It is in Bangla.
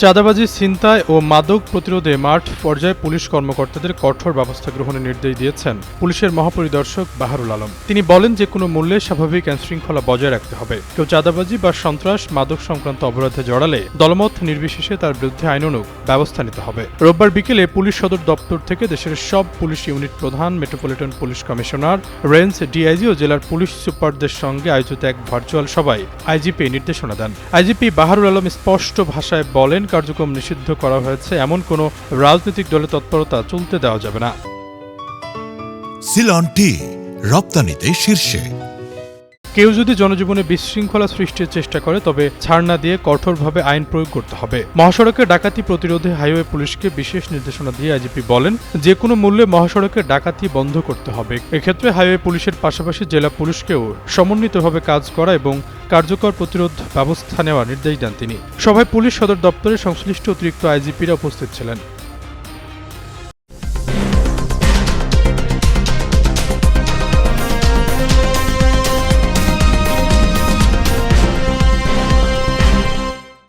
চাঁদাবাজি, ছিনতাই ও মাদক প্রতিরোধে মাঠ পর্যায়ে পুলিশ কর্মকর্তাদের কঠোর ব্যবস্থা গ্রহণের নির্দেশ দিয়েছেন পুলিশের মহাপরিদর্শক বাহারুল আলম। তিনি বলেন, যে কোনো মূল্যে স্বাভাবিক আইনশৃঙ্খলা বজায় রাখতে হবে। কেউ চাঁদাবাজি বা সন্ত্রাস, মাদক সংক্রান্ত অপরাধে জড়ালে দলমত নির্বিশেষে তার বিরুদ্ধে আইনানুগ ব্যবস্থা নিতে হবে। রোববার বিকেলে পুলিশ সদর দপ্তর থেকে দেশের সব পুলিশ ইউনিট প্রধান, metropolitan police commissioner, range DIG ও জেলার পুলিশ সুপারদের সঙ্গে আয়োজিত এক ভার্চুয়াল সভায় আইজিপি নির্দেশনা দেন। আইজিপি বাহারুল আলম স্পষ্ট ভাষায় বলেন, কার্যক্রম নিষিদ্ধ করা হয়েছে, এমন কোনো রাজনৈতিক দলের তৎপরতা চলতে দেওয়া যাবে না। সিলন টি রপ্তানিতে শীর্ষে। কেউ যদি জনজীবনে বিশৃঙ্খলা সৃষ্টির চেষ্টা করে তবে ছাড় না দিয়ে কঠোরভাবে আইন প্রয়োগ করতে হবে। মহাসড়কে ডাকাতি প্রতিরোধে হাইওয়ে পুলিশকে বিশেষ নির্দেশনা দিয়ে আইজিপি বলেন, যে কোনো মূল্যে মহাসড়কে ডাকাতি বন্ধ করতে হবে। এক্ষেত্রে হাইওয়ে পুলিশের পাশাপাশি জেলা পুলিশকেও সমন্বিতভাবে কাজ করা এবং কার্যকর প্রতিরোধ ব্যবস্থা নেওয়ার নির্দেশ দেন তিনি। সভায় পুলিশ সদর দপ্তরের সংশ্লিষ্ট অতিরিক্ত আইজিপিরা উপস্থিত ছিলেন।